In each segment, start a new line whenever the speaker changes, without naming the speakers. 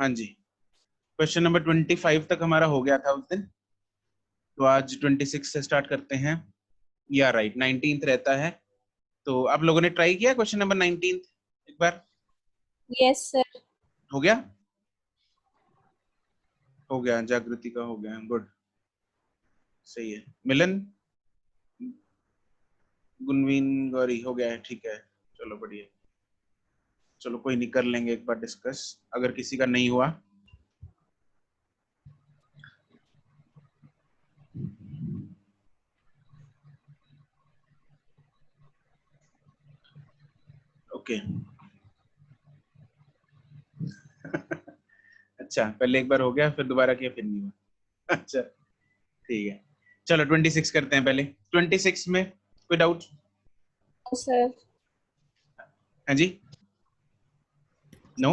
हाँ जी, question number 25 तक हमारा हो गया था उस दिन, तो आज 26 से स्टार्ट करते हैं। या राइट 19th रहता है। तो आप लोगों ने ट्राई किया क्वेश्चन नंबर 19 एक बार?
Yes sir.
हो गया? हो गया, जागृति का हो गया, गुड, सही है। मिलन, गुनवीन, गौरी, हो गया है, ठीक है, चलो बढ़िया। चलो कोई नहीं, कर लेंगे एक बार डिस्कस अगर किसी का नहीं हुआ। ओके अच्छा, पहले एक बार हो गया, फिर दोबारा किया, फिर नहीं हुआ। अच्छा ठीक है, चलो 26 करते हैं पहले। 26 में कोई डाउट?
सर
हाँ जी, no,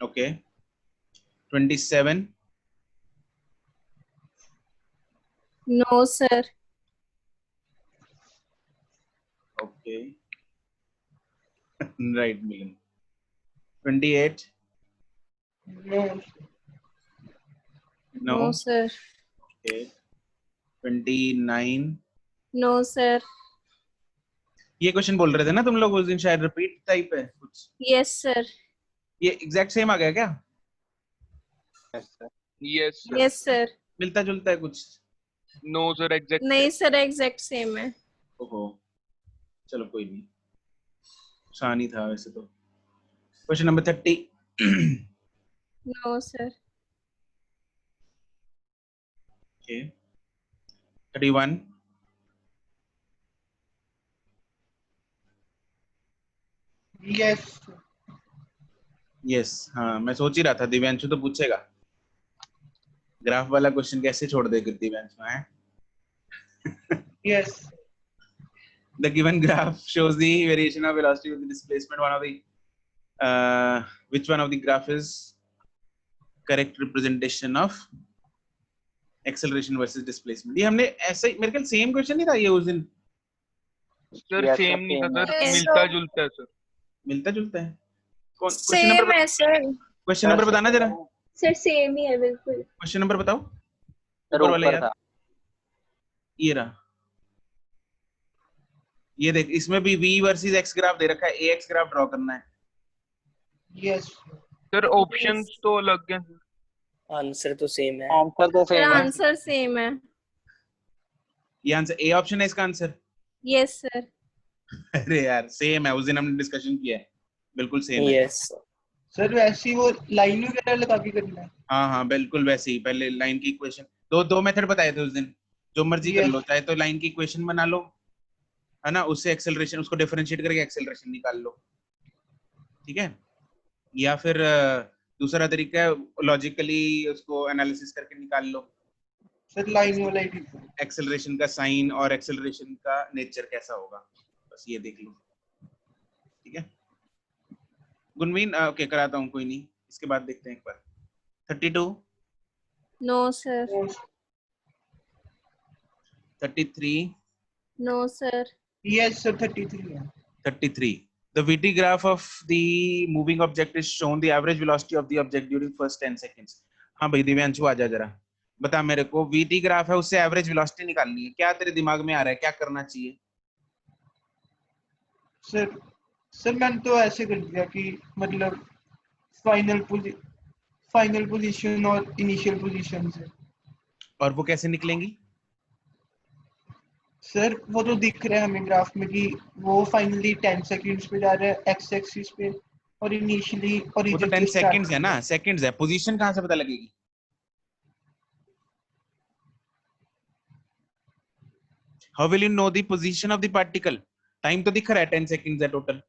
okay. 27,
no sir.
Okay right Milan. 28, no,
no sir.
Okay. 29,
no sir.
ये क्वेश्चन बोल रहे थे ना तुम लोग उस दिन, शायद रिपीट टाइप है कुछ।
Yes sir.
ये एग्जैक्ट सेम आ गया क्या?
Yes sir.
Yes sir.
मिलता जुलता है कुछ?
नो सर, एग्जैक्ट
नहीं सर, एग्जैक्ट सेम है।
ओहो, चलो कोई नहीं, आसान ही था वैसे तो। Question number 30,
no sir.
Okay. 31,
yes.
Yes, हाँ मैं सोच ही रहा था दिव्यांशु तो पूछेगा। ग्राफ वाला क्वेश्चन कैसे छोड़ देगा दिव्यांशु है?
Yes.
The given graph shows the variation of velocity with the displacement. Which one of the graph is correct representation of acceleration versus displacement? ये हमने ऐसे मेरे ख्याल सेम क्वेश्चन नहीं था ये उस दिन?
सर सेम नहीं था सर, मिलता जुलता है सर।
मिलता जुलता है? कौन क्वेश्चन
सेम
नंबर?
है सर।
क्वेश्चन नंबर बताना जरा,
सर सेम ही है बिल्कुल।
क्वेश्चन नंबर बताओ।
सर
ऊपर वाला
ऊपर
यार,
था।
ये रहा, ये देख, इसमें भी v वर्सेस x ग्राफ दे रखा है, ax ग्राफ ड्रॉ करना है।
यस।
सर ऑप्शंस तो अलग हैं।
आंसर तो सेम है।
आंसर तो
सर
सेम है।
आंसर सेम है।
ये आंसर ए ऑप्शन है इसका आंसर?
Yes sir.
अरे यार सेम है, उस दिन हमने डिस्कशन किया है, बिल्कुल सेम है।
यस
सर वैसे ही वो लाइन वगैरह लगा के करना है।
हाँ हाँ बिल्कुल वैसे ही, पहले लाइन की इक्वेशन, दो मेथड बताए थे उस दिन, जो मर्जी कर लो, चाहे तो लाइन की इक्वेशन बना लो है ना, उससे एक्सेलरेशन, उसको डिफरेंशिएट करके एक्सेलरेशन निकाल लो, ठीक है, या फिर दूसरा तरीका है लॉजिकली उसको एनालिसिस करके निकाल लो
सर लाइन वाला ही ठीक है।
एक्सेलरेशन का साइन और एक्सेलरेशन का नेचर कैसा होगा, बस ये देख लो, ठीक है। गुनवीन ओके कराता हूँ, कोई नहीं, इसके बाद देखते हैं एक बार। 32,
no sir.
33,
no sir.
Yes sir 33 है।
33. The VT graph of the moving object is shown the average velocity of the object during first 10 seconds. हाँ भाई दिव्यांशु आ जा जरा, बता मेरे को, VT ग्राफ है उससे एवरेज वेलोसिटी निकालनी है, क्या तेरे दिमाग में आ रहा है, क्या करना चाहिए?
सर मैंने तो ऐसे कर दिया कि मतलब फाइनल पोजीशन और इनिशियल पोजीशन से।
और वो कैसे निकलेंगी?
सर वो तो दिख रहा है हमें ग्राफ में कि वो फाइनली 10 सेकंड्स पे जा रहा है एक्स एक्सिस पे, और इनिशियली
वो तो
ओरिजिन
10 सेकंड्स है ना, सेकंड्स है, पोजीशन कहाँ से पता लगेगी? How will you know the position of the particle? Time तो दिख रहा है 10 सेकंड्स है total.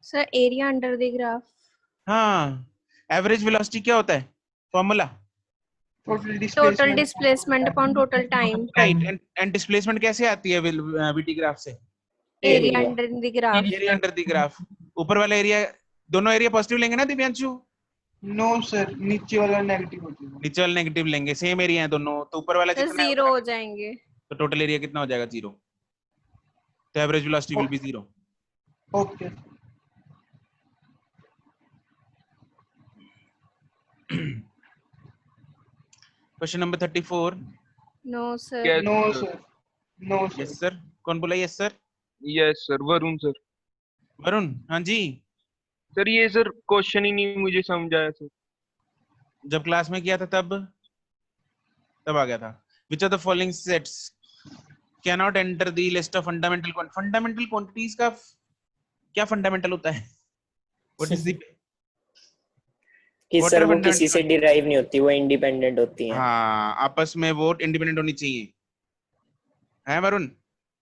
Sir area under the graph.
हाँ, एवरेज वेलोसिटी क्या होता है formula?
Total displacement upon total time.
Right, and displacement कैसे आती है VT ग्राफ से?
Area under the graph.
Area under the graph. ऊपर वाला एरिया, दोनों एरिया पॉजिटिव लेंगे ना दिव्यांशु?
नो सर, नीचे वाला नेगेटिव हो जाएगा।
नीचे वाला नेगेटिव लेंगे, सेम एरिया है दोनों, तो ऊपर वाला
सर
जितना है
0 हो जाएंगे।
तो टोटल एरिया कितना हो जाएगा? 0, तो average velocity will be 0।
Okay.
Question number 34.
No, sir.
Yes,
no
sir.
Sir, no
yes
sir.
Sir. कौन बोला yes sir?
Yes, sir. Varun sir.
Varun. हाँ जी.
सर ये सर क्वेश्चन ही नहीं मुझे समझ आया सर.
जब क्लास में किया था तब आ गया था. Which of the following sets cannot enter the list of fundamental quantities का क्या फंडामेंटल होता है? What is the
कि
what
सर
are
वो
fundamental
किसी से डिराइव नहीं होती, वो इंडिपेंडेंट होती हैं.
हाँ, आपस में वो इंडिपेंडेंट होनी चाहिए, है वरुण?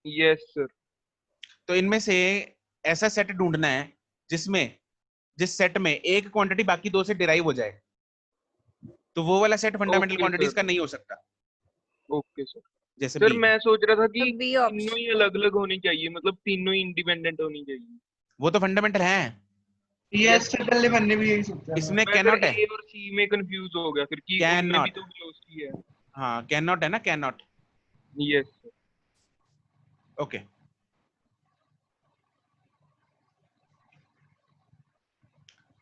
Yes, sir.
तो इनमें से ऐसा सेट ढूंढना है जिस सेट में एक क्वांटिटी बाकी दो से डिराइव हो जाए. तो वो वाला set fundamental
Okay,
quantities
sir.
का नहीं हो सकता.
Okay, sir.
जैसे
सर
बी.
मैं सोच रहा था कि
तो B
तीनों
option.
ही अलग अलग होनी चाहिए, मतलब तीनों ही इंडिपेंडेंट होनी चाहिए.
वो तो फंडामेंटल है.
यस सर, पहले मैंने भी यही सोचा था।
इसमें
मैं
कैन
सर
नॉट है.
ए और सी में कंफ्यूज हो गया फिर कि
कैन
उनमें भी
नॉट.
तो वेलोसिटी है.
हाँ, कैन नॉट है ना, can not.
Yes, sir.
Okay.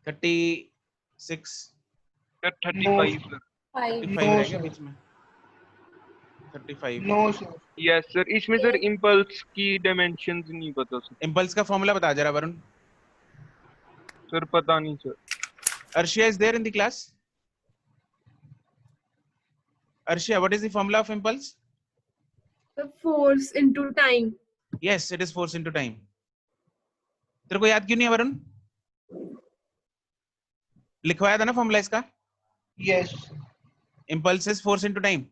Thirty six.
Sir 35 sir.
5.
35
no
रह गया
सर,
बीच में. 35.
No sir.
Yes, sir. इसमें सर इम्पल्स की डायमेंशंस नहीं पता सर.
इम्पल्स का फॉर्मूला बता जरा वरुण.
सर पता नहीं sir.
Arshia is there in the class. Arshia, what is the formula of impulse?
The force into time.
Yes, it is force into time. तेरे को याद क्यों नहीं है वरुण? लिखवाया था ना फॉर्मूला इसका.
Yes
impulse is force into time.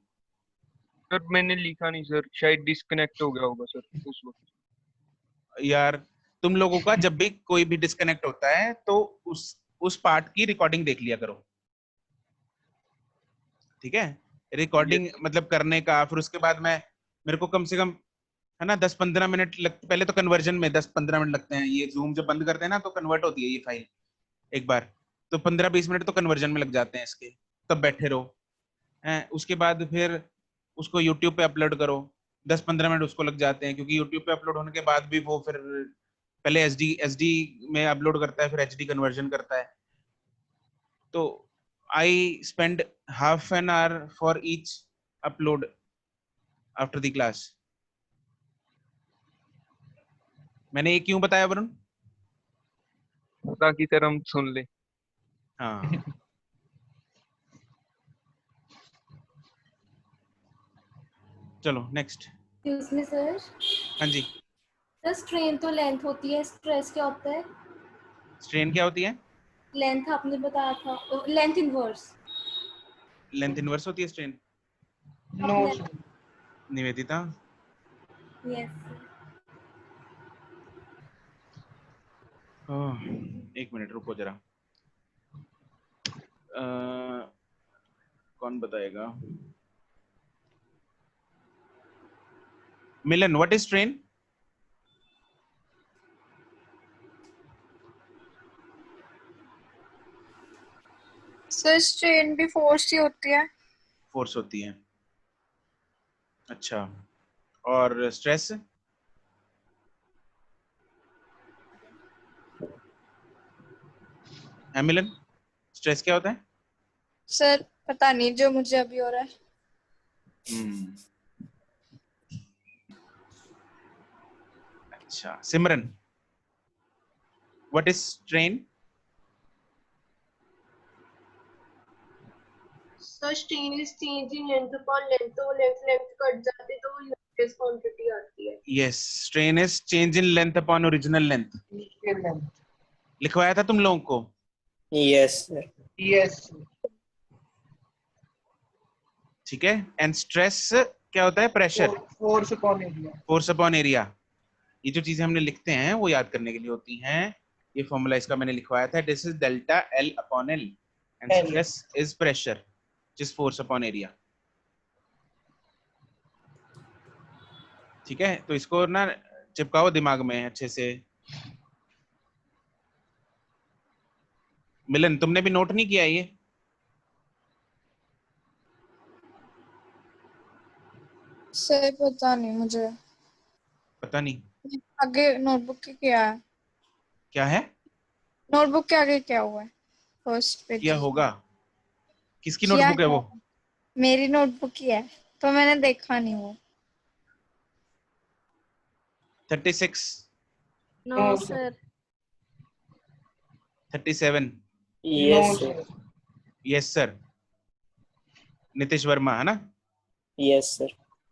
Sir मैंने लिखा नहीं सर, शायद डिस्कनेक्ट हो गया होगा सर उस वक्त.
यार, तुम लोगों का जब भी कोई भी डिस्कनेक्ट होता है तो उस पार्ट की रिकॉर्डिंग देख लिया करो, ठीक है? रिकॉर्डिंग मतलब करने का, फिर उसके बाद मेरे को कम से कम है ना 10-15 मिनट पहले तो कन्वर्जन में 10-15 मिनट लगते हैं. ये जूम जब बंद करते हैं ना तो कन्वर्ट होती है ये फाइल एक बार, तो 15-20 मिनट तो कन्वर्जन में लग जाते हैं इसके. तब बैठे रहो हैं, उसके बाद फिर उसको यूट्यूब पे अपलोड करो, 10-15 मिनट उसको लग जाते हैं, क्योंकि यूट्यूब पे अपलोड होने के बाद भी वो फिर पहले एचडी में अपलोड करता है, फिर एचडी कन्वर्जन करता है. तो I spend half an hour for each upload after the class. मैंने ये क्यों बताया वरुण?
ताकि सर हम सुन ले.
हाँ. चलो नेक्स्ट.
उसमें सर
हाँ जी.
सर स्ट्रेन तो लेंथ होती है, स्ट्रेस क्या होता है?
स्ट्रेन क्या होती है?
लेंथ आपने बताया था, लेंथ इनवर्स.
लेंथ इनवर्स होती है स्ट्रेन.
नो
अपने-
सर।
निवेदिता.
यस.
एक मिनट रुको जरा. कौन बताएगा? Milan, what is strain?
Sir strain भी फोर्स ही होती है.
फोर्स होती है. अच्छा. और स्ट्रेस? मिलन, स्ट्रेस क्या होता है?
सर पता नहीं, जो मुझे अभी हो रहा है.
अच्छा. Simran, what is strain?
Sir strain is change in length upon length, तो लेंथ कट जाती है तो यूनिट क्वांटिटी आती है.
Yes, strain is change in length upon original length. लिखवाया था तुम लोगों को.
Yes sir.
यस
ठीक है. एंड स्ट्रेस क्या होता है? Pressure.
Force upon area.
Force upon area. ये जो चीजें हमने लिखते हैं वो याद करने के लिए होती हैं. ये फॉर्मूला इसका मैंने लिखवाया था. This is delta L upon L and
L.
Stress is pressure जिस फोर्स अपॉन एरिया. ठीक है, तो इसको ना चिपकाओ दिमाग में अच्छे से. मिलन, तुमने भी नोट नहीं किया ये?
सर पता नहीं मुझे,
पता नहीं
आगे नोटबुक के क्या है,
क्या है.
नोटबुक के आगे क्या हुआ है फर्स्ट पेज.
क्या होगा? किसकी
किया
नोटबुक है वो?
मेरी नोटबुक ही है, तो मैंने देखा नहीं वो।
36,
No,
No,
sir.
37,
Yes,
No,
sir.
sir.
Yes sir, Nitish Verma है ना?
Yes, sir.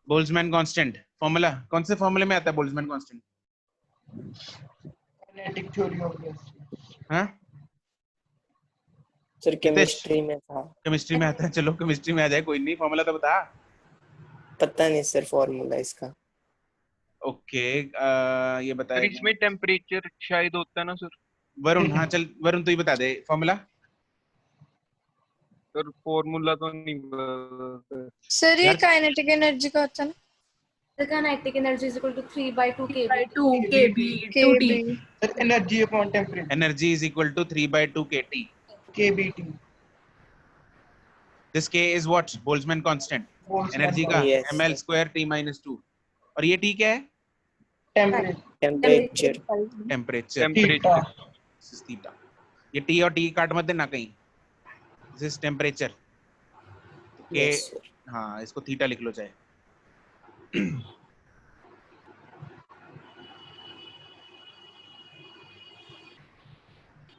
Boltzmann constant formula कौन से फॉर्मूले में आता है Boltzmann constant?
Kinetic theory of gas.
हाँ,
Sir, chemistry में था.
केमिस्ट्री में आता है, चलो केमिस्ट्री में आ जाए, कोई नहीं, फॉर्मूला तो बता।
पता नहीं सर फॉर्मूला इसका.
ओके, ये
सर
बताएगा
इसमें टेम्परेचर शायद होता है ना सर?
वरुण। हाँ चल वरुण, तू ही बता दे फॉर्मूला।
सर फॉर्मूला तो नहीं पता।
सर ये
यार-
काइनेटिक एनर्जी का होता है ना?
The kinetic energy is equal to 3/2 kB.
2
KB.
Sir, energy upon temperature.
Energy is equal to 3/2 kT.
KBT.
This K is what? Boltzmann constant,
Boltzmann
energy का
Yes,
ml
sir.
Square T - 2। और ये T क्या है?
temperature.
Temperature.
Temperature,
temperature.
Theta. ये T और T काट मत देना कहीं, this is temperature.
Yes, sir.
हाँ, इसको थीटा लिख लो चाहे।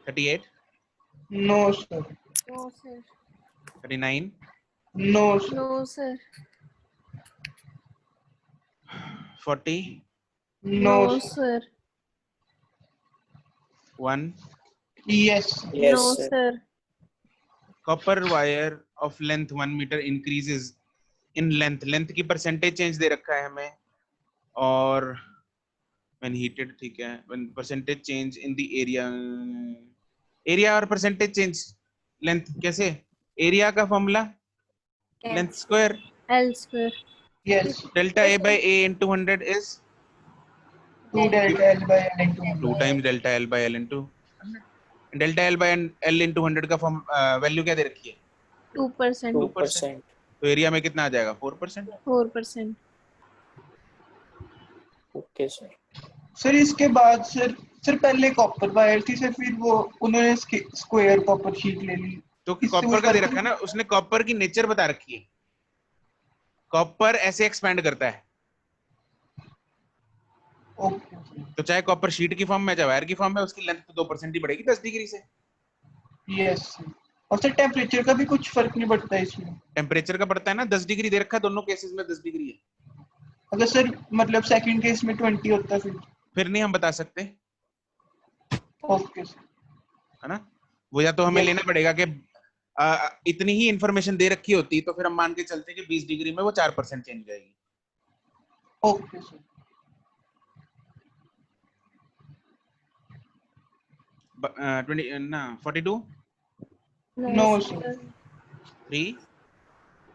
$38,
No, sir.
No, sir.
$39,
No, sir.
No, sir.
$40,
No,
No,
sir.
sir.
1।
Yes.
Yes,
No,
sir.
sir.
Copper wire of length 1 meter increases in length, length की percentage change दे रखा है हमें, और when heated, ठीक है, when percentage change in the area, area और percentage change length कैसे? Area का formula length square,
L square.
Yes.
Delta A by A into 100 is
2 delta L by L into
2 times delta L by L into 100. Delta L by L into 100 का form value क्या दे रखी है?
2%.
2%.
तो area में कितना आ जाएगा? 4%।
4%.
Okay, sir.
Sir इसके बाद सर पहले कॉपर वायर थी सर, फिर वो उन्होंने स्क्वायर कॉपर शीट ले ली।
तो
इससे
कॉपर
वो
का दे
circle-
रखा है ना, उसने कॉपर की नेचर बता रखी है। कॉपर ऐसे एक्सपैंड करता है,
ओके
तो चाहे कॉपर शीट की फॉर्म में चाहे वायर की फॉर्म में, उसकी लेंथ तो 2% ही बढ़ेगी 10 डिग्री से।
यस। और सर टेम्परेचर का भी कुछ फर्क नहीं पड़ता है इसमें?
टेम्परेचर का पड़ता है ना, 10 डिग्री दे रखा है, दोनों केसेस में 10 डिग्री है।
अगर सर मतलब सेकंड केस में 20 होता
फिर नहीं हम बता सकते,
ओके सर।
है ना? वो या तो हमें
Yes.
लेना पड़ेगा कि इतनी ही इंफॉर्मेशन दे रखी होती तो फिर हम मान के चलते कि 20 डिग्री में वो 4% चेंज जाएगी।
Okay sir.
ब- 20 ना 42,
no sir.
3,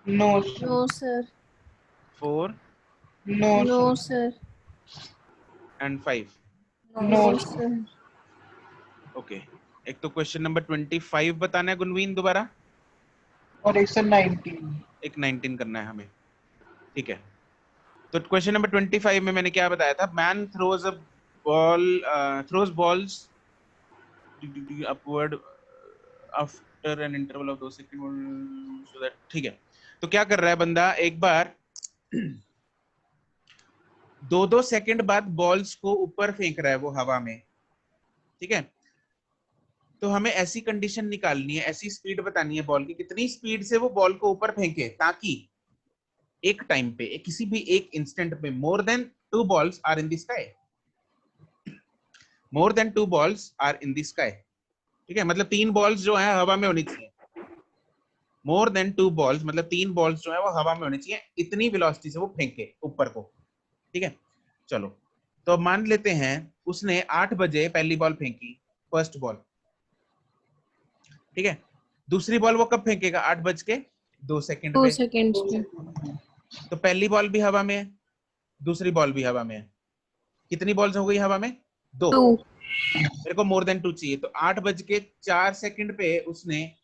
no sir.
No, sir.
4
no
No,
sir.
sir.
and 5।
No
No,
sir.
sir.
Okay, एक तो क्वेश्चन नंबर 25 बताना है गुनवीन दोबारा,
और एक सर 19।
एक 19 करना है हमें, ठीक है। तो क्वेश्चन नंबर 25 में मैंने क्या बताया था? Man throws a ball, throws balls upward after an interval of 2 second, so that, ठीक है। तो क्या कर रहा है बंदा, एक बार 2-2 सेकंड बाद बॉल्स को ऊपर फेंक रहा है वो हवा में, ठीक है। तो हमें ऐसी कंडीशन निकालनी है, ऐसी स्पीड बतानी है बॉल की, कितनी स्पीड से वो बॉल को ऊपर फेंके ताकि एक टाइम पे, किसी भी एक इंस्टेंट पे more than 2 balls are in the sky, more than 2 balls are in the sky, ठीक है। मतलब 3 balls जो है हवा में होनी चाहिए, मोर देन 2 balls मतलब 3 balls जो है वो हवा में होनी चाहिए, इतनी वेलोसिटी से वो फेंके ऊपर को, ठीक है। चलो, तो अब मान लेते हैं उसने 8 बजे पहली बॉल फेंकी, फर्स्ट बॉल, ठीक है। दूसरी बॉल वो कब फेंकेगा? 8:02 सेकंड
2
पे।
seconds पे.
तो पहली बॉल भी हवा में है, दूसरी बॉल भी हवा में है, कितनी बॉल्स हो गई हवा में? 2।
2.
मेरे को मोर देन 2 चाहिए, तो 8:04 सेकंड पे उसने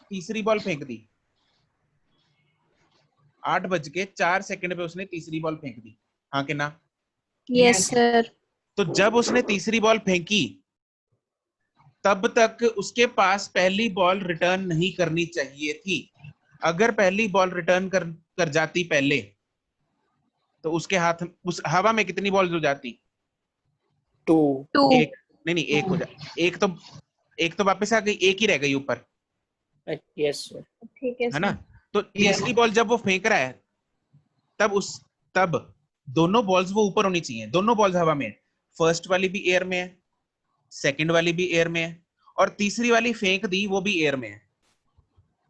तीसरी बॉल फेंक दी, 8:04 सेकंड पे उसने तीसरी बॉल फेंक दी, हाँ कि ना?
Yes, sir.
तो जब उसने तीसरी बॉल फेंकी तब तक उसके पास पहली बॉल रिटर्न नहीं करनी चाहिए थी, अगर पहली बॉल रिटर्न कर जाती पहले, तो उसके हाथ उस हवा में कितनी बॉल्स हो जाती?
2
2
एक, नहीं एक हो जा, एक तो वापस आ गई, एक ही रह गई ऊपर,
यस सर।
ठीक है
है ना?
सर।
तो तीसरी बॉल जब वो फेंक रहा है, तब दोनों बॉल्स वो ऊपर होनी चाहिए, दोनों बॉल्स हवा में है। फर्स्ट वाली भी एयर में है, सेकंड वाली भी एयर में है, और तीसरी वाली फेंक दी वो भी एयर में है।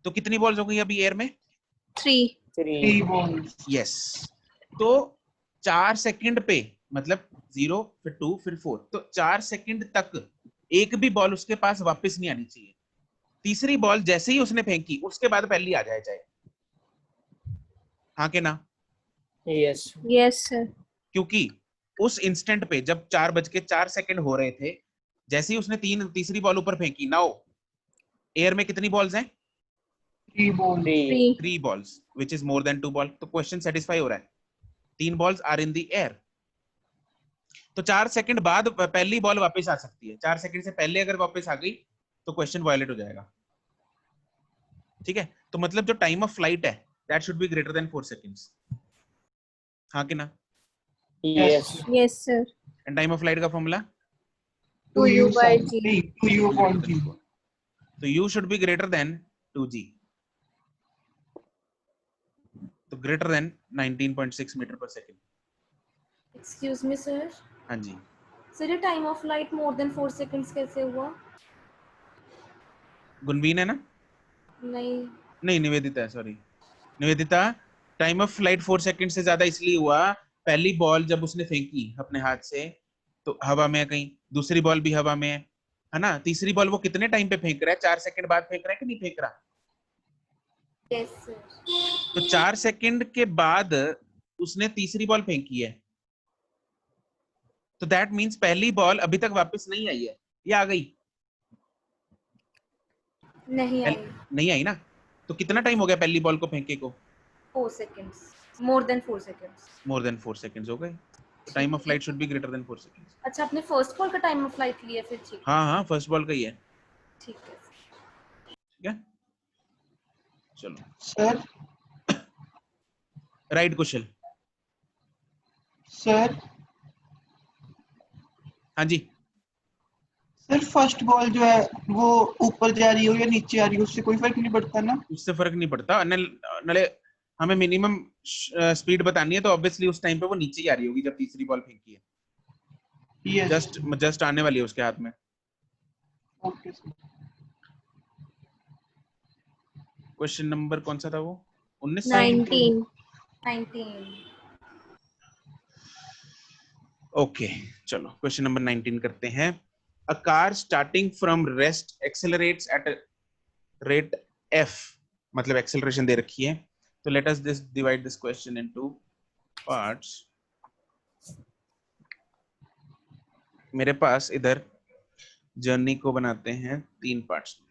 तो कितनी बॉल्स हो गई अभी एयर में?
3
3 balls.
यस। तो 4 सेकंड पे, मतलब 0 फिर 2 फिर 4, तो 4 सेकंड तक एक भी बॉल उसके पास वापस नहीं आनी चाहिए। तीसरी बॉल जैसे ही उसने फेंकी उसके बाद पहली आ जाए चाहे, हाँ के ना?
Yes
yes sir.
क्योंकि उस इंस्टेंट पे जब 4:04 हो रहे थे, जैसे ही उसने तीसरी बॉल ऊपर फेंकी, नाउ एयर में कितनी बॉल्स हैं?
3 balls.
3
3 balls, which is more than 2 ball. तो क्वेश्चन सेटिस्फाई हो रहा है, 3 balls are in the air. तो 4 सेकंड बाद पहली बॉल वापस आ सकती है, 4 सेकंड से पहले अगर वापस आ गई तो क्वेश्चन वायलेट हो जाएगा। ठीक है, तो मतलब जो टाइम ऑफ फ्लाइट है that should be greater than 4 seconds, हाँ कि ना?
Yes
yes sir.
And time of flight का formula
2u by
sin-
g.
नहीं, 2u upon g.
तो u should be greater than 2g, तो ग्रेटर देन 19.6 मीटर पर second.
Excuse me sir,
हाँ जी,
सर ये time of flight more than 4 seconds कैसे हुआ?
गुनबीन है ना?
नहीं
निवेदिता है, sorry Nivedita. Time of flight 4 second से ज्यादा इसलिए हुआ, पहली बॉल जब उसने फेंकी अपने हाथ से तो हवा में है कहीं, दूसरी बॉल भी हवा में है ना? तीसरी बॉल वो कितने टाइम पे फेंक रहा है? 4 सेकंड बाद फेंक रहा है कि नहीं फेंक रहा?
Yes sir.
तो 4 सेकंड के बाद उसने तीसरी बॉल फेंकी है, तो दैट मींस पहली बॉल अभी तक वापस नहीं आई है, या आ गई?
नहीं आई।
नहीं आई ना? तो कितना टाइम हो गया पहली बॉल को फेंके को?
4 seconds, more than 4 seconds.
More than 4 seconds हो गए। Time of flight should be greater than 4 seconds.
अच्छा, आपने फर्स्ट कॉल का टाइम ऑफ फ्लाइट लिया फिर? ठीक
हाँ फर्स्ट बॉल का ही है।
ठीक है।
ठीक है, चलो
सर
राइट कुशल।
सर
हाँ जी,
सर फर्स्ट बॉल जो है वो ऊपर जा रही हो या नीचे आ रही हो उससे कोई फर्क नहीं पड़ता ना?
उससे फर्क नहीं पड़ता। नले हमें मिनिमम स्पीड बतानी है, तो ऑब्वियसली उस टाइम पे वो नीचे ही आ रही होगी जब तीसरी बॉल फेंकी है।
यस
जस्ट आने वाली है उसके हाथ में।
Okay sir.
क्वेश्चन नंबर कौन सा था वो? 19?
19
ओके, चलो क्वेश्चन नंबर 19 करते हैं। A car starting from rest accelerates at rate f, मतलब एक्सेलरेशन दे रखी है। तो let us divide this question into parts. मेरे पास इधर जर्नी को बनाते हैं 3 पार्ट्स में।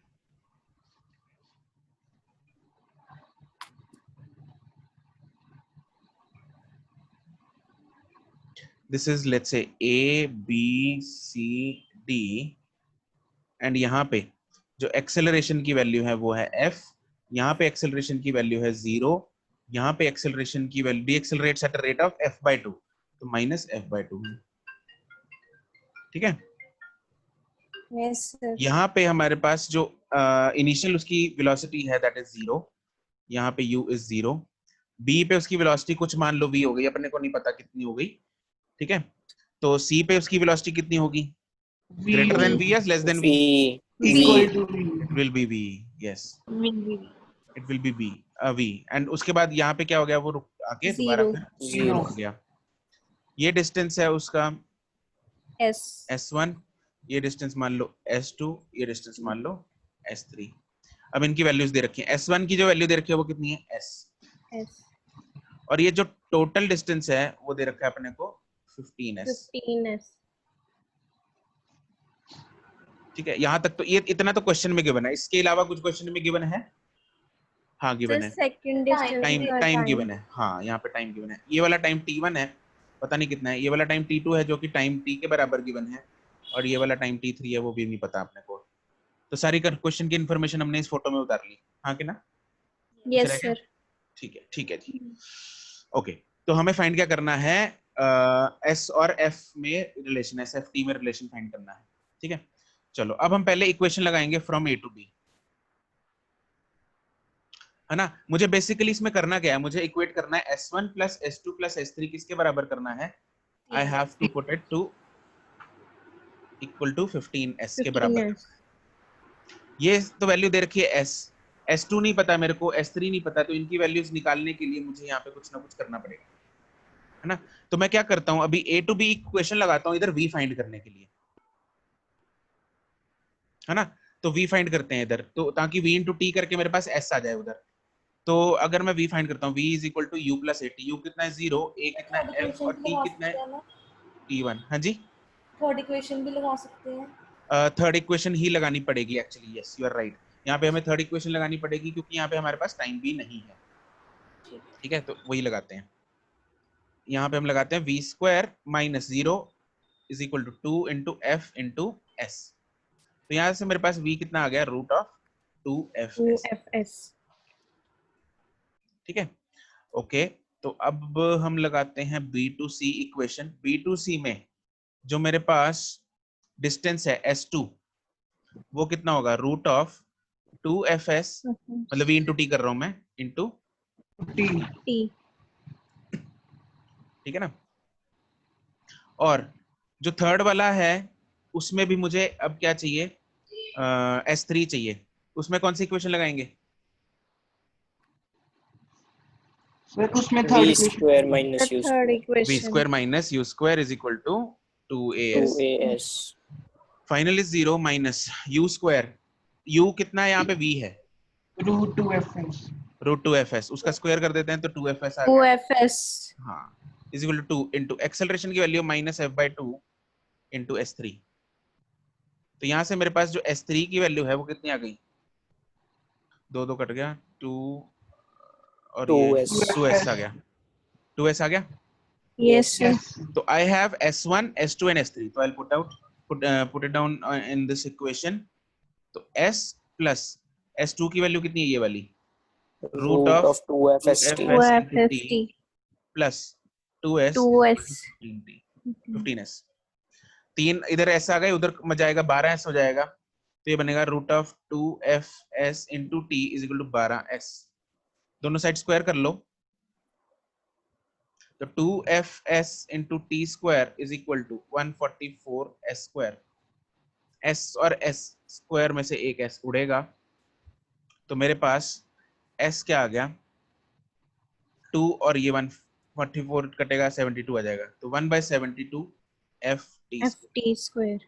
This is let's say A, B, C, D, and यहाँ पे जो एक्सेलरेशन की वैल्यू है वो है f, यहाँ पे एक्सेलरेशन की वैल्यू है 0, यहाँ पे एक्सेलरेशन की value D accelerates at rate of f/2, तो माइनस f/2। ठीक है,
यस सर।
यहाँ पे हमारे पास जो इनिशियल उसकी वेलोसिटी है दैट इज 0, यहाँ पे u इज 0, b पे उसकी वेलोसिटी कुछ मान लो v हो गई, अपने को नहीं पता कितनी हो गई। ठीक है, तो c पे उसकी वेलोसिटी कितनी होगी? ग्रेटर देन v या less than v?
Equal to
It will be v, yes, it will be v, and उसके बाद यहाँ पे क्या हो गया? वो रुक आके दोबारा फिर 0 हो गया। ये डिस्टेंस है उसका
s
s1, ये डिस्टेंस मान लो s2, ये डिस्टेंस मान लो s3। अब इनकी वैल्यूज दे रखी है। s1 की जो वैल्यू दे रखी है वो कितनी है? s, और ये जो टोटल डिस्टेंस है वो दे रखा है अपने को 15s। ठीक है, यहाँ तक तो ये इतना तो क्वेश्चन में गिवन है। इसके अलावा कुछ क्वेश्चन में गिवन है? हाँ गिवन है,
सेकंड डिस्टेंस
टाइम गिवन है। हाँ यहाँ पे टाइम गिवन है, ये वाला टाइम t1 है, पता नहीं कितना है। ये वाला टाइम t2 है जो कि टाइम t के बराबर गिवन है, और ये वाला टाइम t3 है वो भी नहीं पता अपने को। तो सारी क्वेश्चन की इन्फॉर्मेशन हमने इस फोटो में उतार ली, हाँ कि ना?
Yes,
चला गया?
sir.
ठीक है जी। ओके, तो हमें फाइंड क्या करना है, एस और एफ में रिलेशन, एस एफ टी में रिलेशन फाइंड करना है। ठीक है, चलो अब हम पहले इक्वेशन लगाएंगे फ्रॉम ए टू बी, है ना। मुझे बेसिकली इसमें करना क्या है, मुझे इक्वेट करना है S1 plus S2 plus S3 किसके बराबर करना है, I have to put it to equal to 15S के बराबर।
15S.
ये तो वैल्यू दे रखी है S, S2 नहीं पता मेरे को, S3 नहीं पता, तो इनकी वैल्यूज निकालने के लिए मुझे यहाँ पे कुछ ना कुछ करना पड़ेगा, है ना। तो मैं क्या करता हूँ, अभी A टू B इक्वेशन लगाता हूँ इधर V फाइंड करने के लिए, है ना। तो V फाइंड करते हैं इधर, तो ताकि V इंटू टी करके मेरे पास S आ जाए उधर। तो अगर मैं V फाइंड करता हूँ, V is equal to U plus AT, U कितना है 0, A कितना है
थर्ड
F और
इक्वेशन भी
T
लगा
कितना
सकते
है
हैं ना,
T1। हाँ जी,
थर्ड इक्वेशन भी लगा सकते हैं।
थर्ड इक्वेशन ही लगानी पड़ेगी actually, yes you are right. यहाँ पे हमें थर्ड इक्वेशन लगानी पड़ेगी क्योंकि यहाँ पे हमारे पास टाइम भी नहीं है। ठीक है, तो वही लगाते हैं। यहाँ पे हम लगाते हैं V square minus 0 is equal to 2 into F into S. तो यहाँ से मेरे पास V कितना आ गया, रूट ऑफ 2fs।
2FS.
ठीक है, ओके। तो अब हम लगाते हैं B2C इक्वेशन। B2C में जो मेरे पास डिस्टेंस है S2, वो कितना होगा, रूट ऑफ 2fs, मतलब V इंटू टी कर रहा हूं मैं, इंटू
T
T.
ठीक है ना। और जो थर्ड वाला है उसमें भी मुझे अब क्या चाहिए, S3 चाहिए। उसमें कौन सी इक्वेशन लगाएंगे,
सर उसमें
V
third
square
equation
minus
The
U
third
square.
V
equation.
Square minus U square is equal to 2as।
2AS.
Final is 0 minus U square, U कितना है यहाँ पे, V है,
रूट 2fs
रूट 2fs, उसका square कर देते हैं तो 2fs आ गया।
2FS.
हाँ, is equal to 2 into acceleration की value minus f/2 into S3। तो यहाँ से मेरे पास जो S3 की वैल्यू है वो कितनी आ गई, 2 कट गया, 2 और ये
2S.
2s आ गया, 2s आ गया।
Yes, sir.
तो I have S1, S2 and S3. तो I'll put it down in this equation. तो S plus S2 की वैल्यू कितनी है, ये वाली, root
Root
of
of 2FST.
2fs into t
2FST.
Plus 2s
2S.
15s। 3 इधर s आ गए, उधर जाएगा 12s हो जाएगा, तो ये बनेगा root of 2fs into t is equal to 12s। दोनों साइड स्क्वायर कर लो, तो 2fs into t square is equal to 144s square. s और s स्क्वायर में से एक s उड़ेगा, तो मेरे पास s क्या आ गया, 2 और ये 144 कटेगा, 72 आ जाएगा, तो 1/72 ft square.
FT square.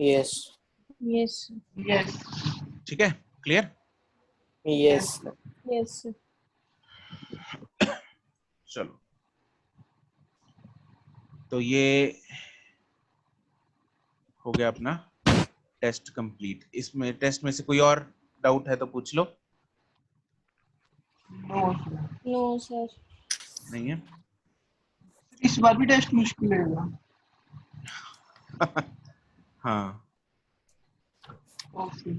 Yes.
Yes, sir.
Yes
ठीक है, क्लियर।
Yes.
Yes, sir.
चलो, तो ये हो गया अपना टेस्ट कंप्लीट। इसमें टेस्ट में से कोई और डाउट है तो पूछ लो।
No
No, sir.
नहीं है
इस बार भी टेस्ट मुश्किल होगा।
हाँ,
ओके